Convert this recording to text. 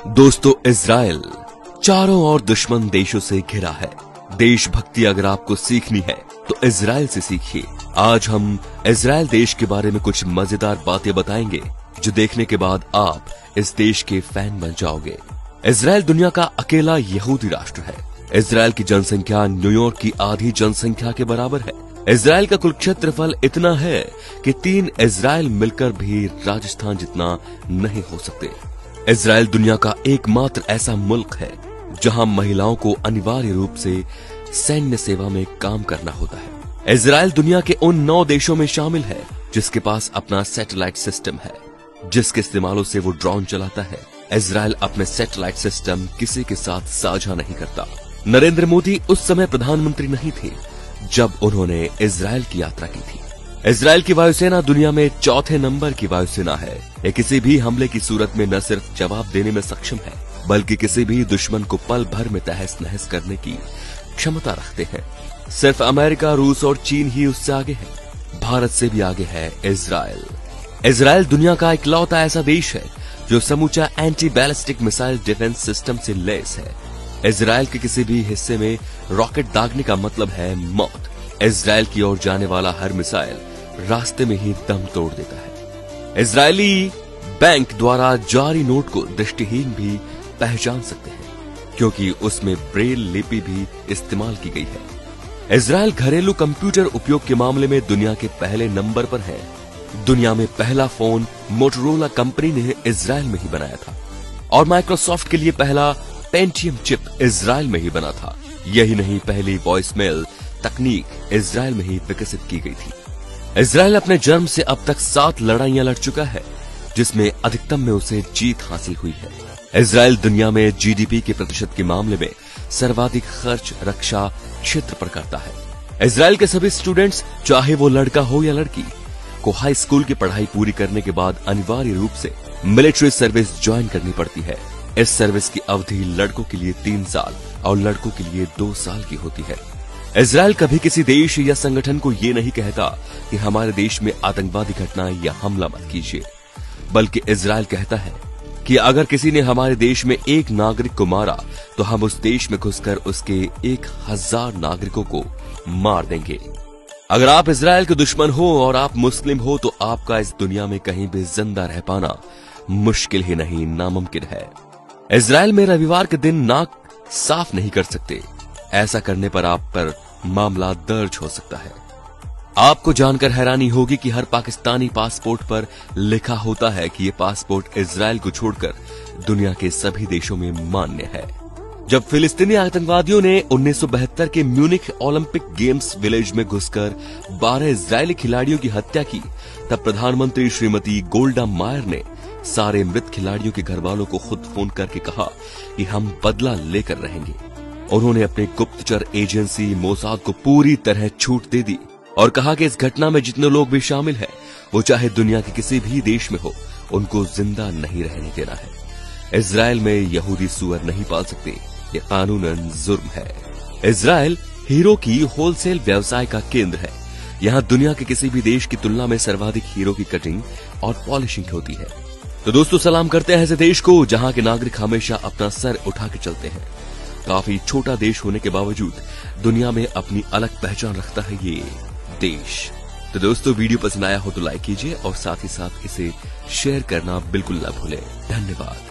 दोस्तों, इजराइल चारों ओर दुश्मन देशों से घिरा है। देशभक्ति अगर आपको सीखनी है तो इजराइल से सीखिए। आज हम इजराइल देश के बारे में कुछ मजेदार बातें बताएंगे जो देखने के बाद आप इस देश के फैन बन जाओगे। इजराइल दुनिया का अकेला यहूदी राष्ट्र है। इजराइल की जनसंख्या न्यूयॉर्क की आधी जनसंख्या के बराबर है। इजराइल का कुल क्षेत्रफल इतना है कि 3 इजराइल मिलकर भी राजस्थान जितना नहीं हो सकते। इजराइल दुनिया का एकमात्र ऐसा मुल्क है जहां महिलाओं को अनिवार्य रूप से सैन्य सेवा में काम करना होता है। इजराइल दुनिया के उन 9 देशों में शामिल है जिसके पास अपना सैटेलाइट सिस्टम है, जिसके इस्तेमालों से वो ड्रोन चलाता है। इजराइल अपने सैटेलाइट सिस्टम किसी के साथ साझा नहीं करता। नरेंद्र मोदी उस समय प्रधानमंत्री नहीं थे जब उन्होंने इजराइल की यात्रा की थी। इजराइल की वायुसेना दुनिया में 4थे नंबर की वायुसेना है। ये किसी भी हमले की सूरत में न सिर्फ जवाब देने में सक्षम है, बल्कि किसी भी दुश्मन को पल भर में तहस नहस करने की क्षमता रखते हैं। सिर्फ अमेरिका, रूस और चीन ही उससे आगे है। भारत से भी आगे है इजराइल। इजराइल दुनिया का इकलौता ऐसा देश है जो समूचा anti ballistic missile defence system से लैस है। इजराइल के किसी भी हिस्से में रॉकेट दागने का मतलब है मौत। इजराइल की ओर जाने वाला हर मिसाइल रास्ते में ही दम तोड़ देता है। इजरायली बैंक द्वारा जारी नोट को दृष्टिहीन भी पहचान सकते हैं क्योंकि उसमें ब्रेल लिपि भी इस्तेमाल की गई है। इजराइल घरेलू कंप्यूटर उपयोग के मामले में दुनिया के पहले नंबर पर है। दुनिया में पहला फोन मोटोरोला कंपनी ने इजराइल में ही बनाया था और माइक्रोसॉफ्ट के लिए पहला पेंटियम चिप इजराइल में ही बना था। यही नहीं, पहली वॉइसमेल तकनीक इजराइल में ही विकसित की गई थी। इजराइल अपने जन्म से अब तक 7 लड़ाइयां लड़ चुका है, जिसमें अधिकतम में उसे जीत हासिल हुई है। इजराइल दुनिया में जीडीपी के प्रतिशत के मामले में सर्वाधिक खर्च रक्षा क्षेत्र पर करता है। इजराइल के सभी स्टूडेंट्स, चाहे वो लड़का हो या लड़की, को हाई स्कूल की पढ़ाई पूरी करने के बाद अनिवार्य रूप से मिलिट्री सर्विस ज्वाइन करनी पड़ती है। इस सर्विस की अवधि लड़कों के लिए 3 साल और लड़कों के लिए 2 साल की होती है। इजराइल कभी किसी देश या संगठन को ये नहीं कहता कि हमारे देश में आतंकवादी घटना या हमला मत कीजिए, बल्कि इजराइल कहता है कि अगर किसी ने हमारे देश में एक नागरिक को मारा तो हम उस देश में घुसकर उसके 1000 नागरिकों को मार देंगे। अगर आप इजराइल के दुश्मन हो और आप मुस्लिम हो तो आपका इस दुनिया में कहीं भी जिंदा रह पाना मुश्किल ही नहीं, नामुमकिन है। इजराइल में रविवार के दिन नाक साफ नहीं कर सकते। ऐसा करने पर आप पर मामला दर्ज हो सकता है। आपको जानकर हैरानी होगी कि हर पाकिस्तानी पासपोर्ट पर लिखा होता है कि ये पासपोर्ट इजराइल को छोड़कर दुनिया के सभी देशों में मान्य है। जब फिलिस्तीनी आतंकवादियों ने 1972 के म्यूनिख ओलंपिक गेम्स विलेज में घुसकर 12 इजरायली खिलाड़ियों की हत्या की, तब प्रधानमंत्री श्रीमती गोल्डा मायर ने सारे मृत खिलाड़ियों के घर वालों को खुद फोन करके कहा कि हम बदला लेकर रहेंगे। उन्होंने अपने गुप्तचर एजेंसी मोसाद को पूरी तरह छूट दे दी और कहा कि इस घटना में जितने लोग भी शामिल हैं, वो चाहे दुनिया के किसी भी देश में हो, उनको जिंदा नहीं रहने देना है। इजराइल में यहूदी सुअर नहीं पाल सकते, ये कानूनन जुर्म है। इजराइल हीरो की होलसेल व्यवसाय का केंद्र है। यहाँ दुनिया के किसी भी देश की तुलना में सर्वाधिक हीरो की कटिंग और पॉलिशिंग होती है। तो दोस्तों, सलाम करते हैं ऐसे देश को जहां के नागरिक हमेशा अपना सर उठा के चलते हैं। काफी छोटा देश होने के बावजूद दुनिया में अपनी अलग पहचान रखता है ये देश। तो दोस्तों, वीडियो पसंद आया हो तो लाइक कीजिए और साथ ही साथ इसे शेयर करना बिल्कुल न भूलें। धन्यवाद।